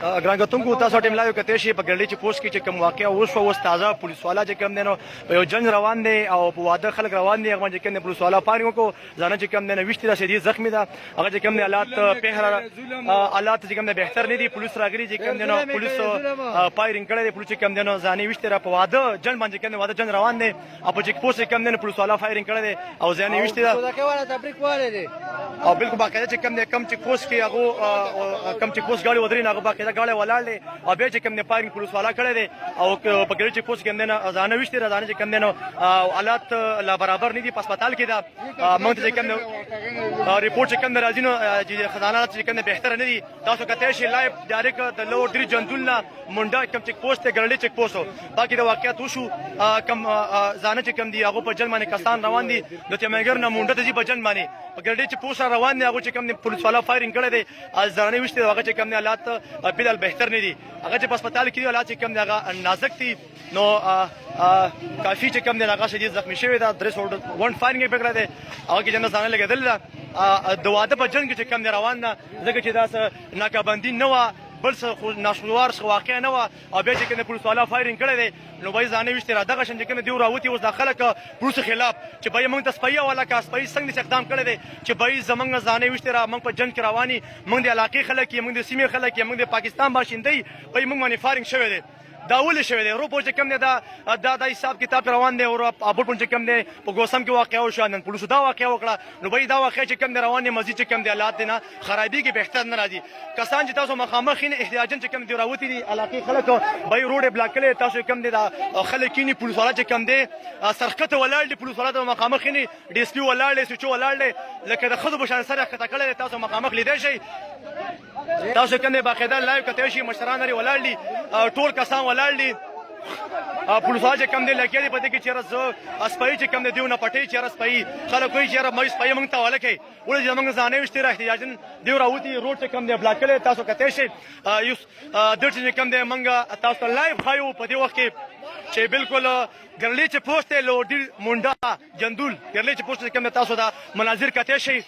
ګران کتونکو تاسو ټیم لایو کته شي په ګرلې چې پوسټ کې چې کوم واقعیا اوس تازه پولیس والا چې کوم دینو په یو جنگ روان دي او په واده خلک روان دي هغه چې کوم پولیس والا پانی وکړو ځانه چې کوم دینو وشتي را شدید زخمی ده هغه چې کوم حالات په حالات چې کوم نه بهتر نه دي پولیس راغلي چې کوم دینو پولیس فایرینګ کړی دی پولیس چې کوم دینو ځانې وشتي را په واده جنگ باندې کوم واده جنگ روان دي او په چې پوسټ کوم دینو پولیس والا فایرینګ کړی دی او ځانې وشتي ده او بالکل باقاعده چې کوم کم چې پوسټ کې هغه کم چې پوسټ غاړي ودرې نه هغه باقاعده غاړي ولاړ دي او به چې کوم نه فایرینګ پولیس والا کړی دی او په ګرځي چې پوسټ کوم نه ځانې وشتي را ځانې چې کوم نه حالات لا برابر نه دي په هسپتال کې دا موږ چې کوم ریپورت چې کوم راځي نو چې خزانه چې کوم بهتر نه دي تاسو کته شي لایو ډایرکټ د لو ډری جندولنا منډا کوم چک پوسټ ګرلې چک پوسټ باقي د واقعیت وشو کم ځانه چې کوم دی هغه په جل باندې کسان روان دي د تیمګر نه منډه ته په جل باندې په ګرلې چک پوسټ روان دي هغه چې کوم پولیس والا فایرینګ کړی دی ځانې وشته هغه چې کوم حالات بلال بهتر نه دي هغه چې په هسپتال کې حالات چې کوم هغه نازک دي نو کافي چې کوم هغه شدید زخمی شوی دا درس ون فایرینګ پکړه دی هغه کې جن ځانه لګیدل د واده په جنگ کې کوم روان نه ځکه چې دا ناکابندي نه و بل څه ناشوار واقع نه و او به چې کنه پولیس والا فایرینګ کړی دی نو به ځانې وشته را دغه شن چې کنه دی راوتی اوس داخله ک پولیس خلاف چې به موږ تسپیه والا کا سپی څنګه اقدام کړی دی چې به زمنګ ځانې وشته را موږ په جنگ کې رواني موږ د علاقې خلک یې موږ د سیمې خلک یې موږ د پاکستان باشندې به موږ باندې فایرینګ شوی دی دا ولې شوی دی روپو چې کوم دی دا د حساب کتاب روان دی او ابو پون چې کوم دی په ګوسم کې واقع او شانن پولیسو دا واقع وکړه نو به دا واقع چې کوم دی روان دی مزید چې کوم دی حالات نه خرابي کې بهتر نه راځي کسان چې تاسو مخامخ نه احتیاجن چې کوم دی راوتی دي علاقې خلک به روډ بلاک کړي تاسو کوم دی دا خلک کینی پولیس والا چې کوم دی سرخته ولاړ دی پولیس والا د مخامخ نه ډي اس پی ولاړ دی سوچو ولاړ دی لکه د خود بشان سره خطا کړي تاسو مخامخ لیدای شي تاسو کوم دی باقاعده لایو کته شي مشران لري ولاړ دي ټول کسان ولاړ دي پولیس والا کم دی لکه دی پته کې چیرې زه اسپای چې کم دی دیونه پټي چیرې اسپای خلک کوئی چیرې مې اسپای مونږ ته والا کوي ولې زمونږ ځانې وشته احتیاجن دی راوتی روډ ته کم دی بلاک کړي تاسو کته شي یو د چې کم دی مونږ تاسو لایو خایو په دې وخت کې چې بالکل ګرلې چې پوسټ له ډیر منډا جندول ګرلې چې پوسټ کم تاسو دا مناظر کته شي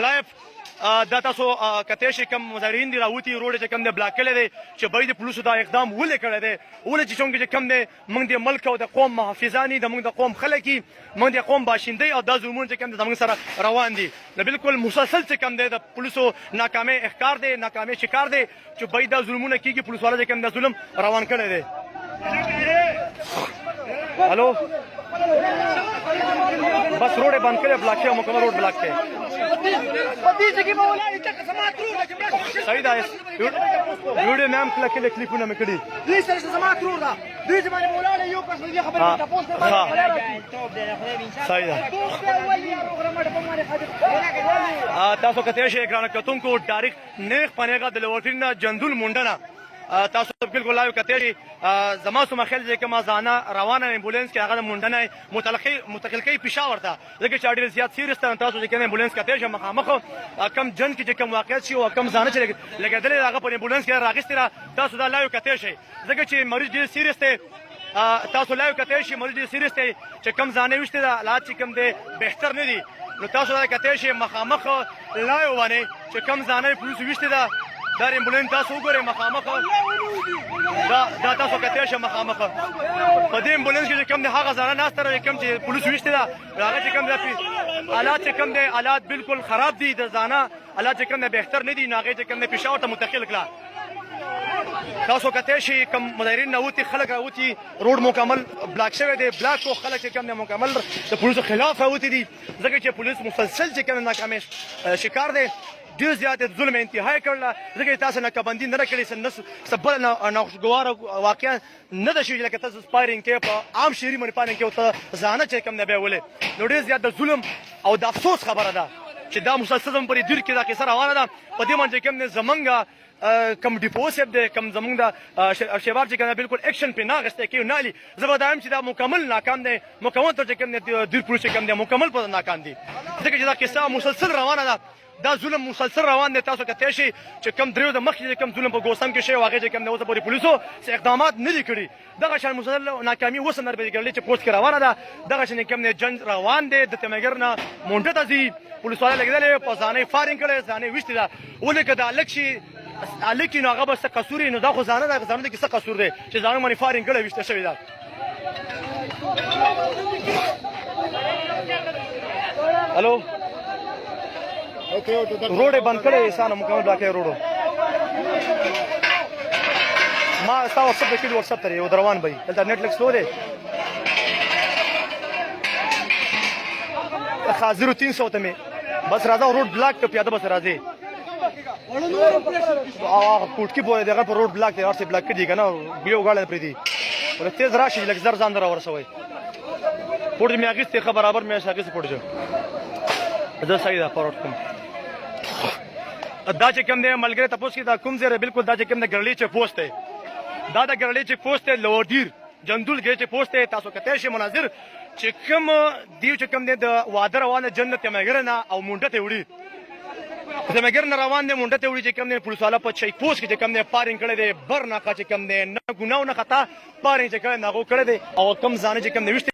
لایو دا تاسو کته شي کم مظاهرین دی راوتی روډ چې کم دی بلاک کړي دي چې باید پولیسو دا اقدام ولې کړی دی ولې چې څنګه کم دی موږ د ملک او د قوم محافظانی د موږ د قوم خلک موږ د قوم باشندې او د ظلمونو چې کم دی موږ سره روان دي نو بالکل مسلسل چې کم دی د پولیسو ناکامي احکار دی ناکامي شکار دی چې باید د ظلمونو کیږي پولیس والا چې کم د ظلم روان کړی دی الو بس روډ بند کړی بلاک کړی مکمل روډ بلاک کړی صحیح ده ویډیو نام کله کلیپونه مې کړي دې سره سمات روډ ده دې چې باندې مولانا یو کس دې خبره تاسو صحیح ده تاسو کته شي اکران کتونکو تاریخ نیک پنهګه د لوټینا جندول منډنا تاسو بالکل لایو کته زما سم خل چې کما ځانه روانه امبولانس کې هغه منډنه متقلقي پېښور ته لکه چې ډېر زیات سیریس ته تاسو چې کوم امبولانس کته شه مخامخ کم جن کې چې کوم واقعیت شي او کم ځانه چې لګیدل هغه په امبولانس کې راغستره تاسو دا لایو کته شي ځکه چې مریض ډېر سیریس ته تاسو لایو کته شي مریض ډېر سیریس ته چې کم ځانه وشته دا حالات چې کم دي بهتر نه دي نو تاسو دا کته شي مخامخ لایو باندې چې کم ځانه پولیس وشته دا در امبولانس تاسو وګورئ مخامخ دا تاسو کته شه مخامخ په دې امبولانس کې کوم د هغه ځانه ناس تر کوم چې پولیس وشته دا هغه چې کوم د حالات چې کوم د حالات بالکل خراب دي د ځانه حالات چې کوم د بهتر نه دي ناغه چې کوم د پېښور ته منتقل کړه تاسو کته شي کم مظاهرین نوتی خلک راوتی روډ مکمل بلاک شوی دی بلاک کو خلک چې کوم د مکمل د پولیسو خلاف راوتی دي ځکه چې پولیس مسلسل چې کوم ناکامه شکار دی ډېر زیات ظلم انتهای کړل ځکه تاسو نه کبندي نه کړی سبل نه خوشګوار واقعا نه د شي لکه تاسو سپایرینګ کې په عام شهري باندې پانه کې او ته ځانه چې کوم نه به ولې نو ډېر زیات د ظلم او د افسوس خبره ده چې دا مسلسل پرې دیر کې دا کیسه روانه ده په دې باندې کوم نه زمنګ کم ډیپو سیب دی کم زمونږ د شیبار چې کنه بالکل اکشن پې نه اخیستی کوي نه علي زه به دا یم چې دا مکمل ناکام دی مکمل طور چې کوم دی دیر پولیس چې کوم دی مکمل په ناکام دي ځکه چې دا قصه مسلسل روانه ده دا ظلم مسلسل روان دی تاسو کتلی شئ چې کم دریو د مخکې چې کم ظلم په ګوسم کې شوی و هغې چې کوم دی اوسه پورې پولیسو څه اقدامات نه دي کړي دغه شان مسلسل ناکامي اوس هم د ګرلې چې پوسټ کې روانه ده دغه شان کوم دی جنګ روان دی د تمیګر نه مونډه ته ځي پولیس والا لګېدلی په ځانۍ فارینګ کړی ځانۍ ویشتې ده ولې که دا هلک شي هلک نو هغه به څه قصور وي نو دا خو ځانه ده ځانه کې څه قصور دی چې ځانه باندې فارینګ کړی ویشته شوې ده هلو روډ یې بند کړی سانه مکمل بلاک یې روډو ما ستا واتسپ ته کړي واتسپ ته یو روان به دلته نیټ لږ سلو دی ښه 0300 ته مې بس راځه روډ بلاک که پیاده بس راځې کوټکي پورې دغه په روډ بلاک دی هر څه بلاک کړي دي که نه یو ګاډی پرېږدي ولې تېز راشي لږ زر ځان ته راورسوئ پوټ مې اخیستی ښه برابر مې اخیستی پوټ جو زه صحیح ده فاروډ کوم دا چې کوم دی ملګری تپوس کې دا کوم ځای بالکل دا چې کوم دی ګرلې چیک پوسټ دی دا د ګرلې چیک پوسټ دی لوډیر جندول ګرلې چیک پوسټ دی تاسو کتلی شئ مناظر چې کوم دیو چې کوم دی د واده روانه جنت تمیګر نه او مونډه ته وړي تمیګر نه روان دی مونډه ته وړي چې کوم دی پولیس والا په چیک پوسټ کې چې کوم دی پارینګ کړی دی بر ناکه چې کوم دی نه ګناه نه خطا پارینګ چې کړی هغه کړی دی او کم ځانه چې کوم دی ویشتې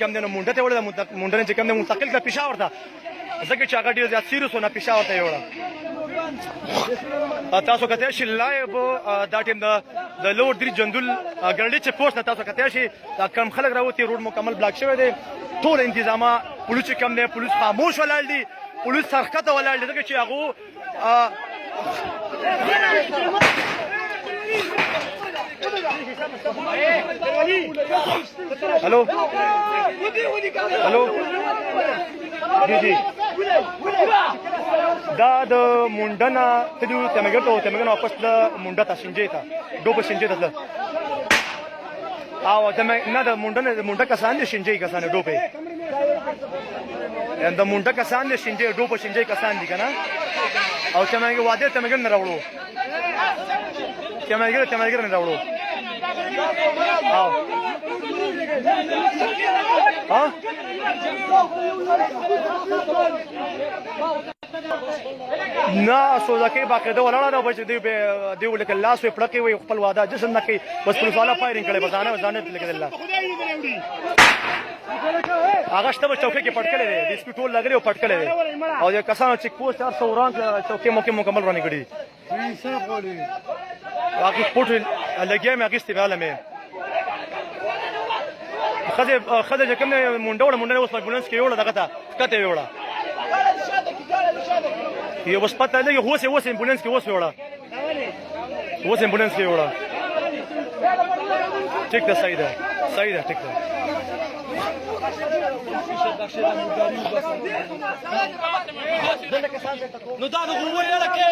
کوم دی نو مونډه ته وړی مونډه نه چې کوم دی منتقل کړه پېښور ته ځکه چې هغه ډېر زیات سیریس و نه پېښور ته یې وړه تاسو کتلی شئ لایو دا ټیم د لوډ درې جندول ګرلې چې پوسټ نه تاسو کتلی شئ دا کم خلک راوتي روډ مکمل بلاک شوی دی ټول انتظامات پولیس چې کم دی پولیس خاموش ولاړ دي پولیس سرښکته ولاړ دي ځکه چې هغو هلو هلو جی جی دا د مونډه نه تلو تمیګر ته تمیګر نه واپس د مونډه ته شینجې ته ډوبه شینجې ته تله او نه د مونډه نه د مونډه کسان دي شینجې کسان ډوبې د مونډه کسان دي شینجې ډوبه شینجې کسان دي که نه او تمیګر واده تمیګر نه راوړو تمیګر نه راوړو او ها نه سوزکۍ باقاعده ولاړه ده بچ دی ولکه لاس وی پړکې وي خپل واده جسم نه کوي بس پولیس والا فایرینګ کړی بس ځانه لګېدله هغه شته به چوکۍ کې پټ کړی دی د سپي ټول لګلی او پټ کړی دی او د کسانو چیک پوسټ هر څه وران چوکۍ موکې مکمل رانې کړي هغې پوټ لګیا مې اخیستې بیا مې ښځه چې کوم دی مونډه وړه مونډه اوس امبولانس کې یوړه دغه ته ښکته یې وړه یو بس پته لګي اوس امبولانس کې اوس وړه اوس امبولانس کې وړه ټیک ده صحیح ده ټیک ده نو دا د غوړې لکه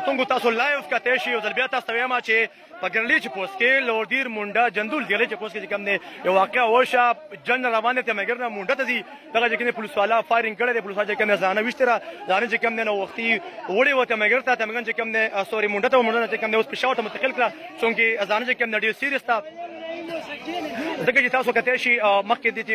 کتونکو تاسو لایو کتلی شئ یو ځل بیا تاسو ته وایم چې په ګرلې چې پوسټ کې لوډیر مونډه جندول ګرلې چې پوسټ کې چې کوم دی یو واقعه وشوه جنګ روان دی تمیګر نه مونډه ته ځي دغه چې کوم پولیس والا فایرینګ کړی دی پولیس والا چې کوم دی ځانه ویشتې را ځانه چې کوم دی نو وختي وړی و تمیګر ته تمیګر چې کوم دی سوري مونډه ته مونډه چې کوم دی اوس پېښور ته منتقل کړه چونکې ځانه چې کوم دی ډېر سیریس ده ځکه چې تاسو کتلی شئ مخکې دې چې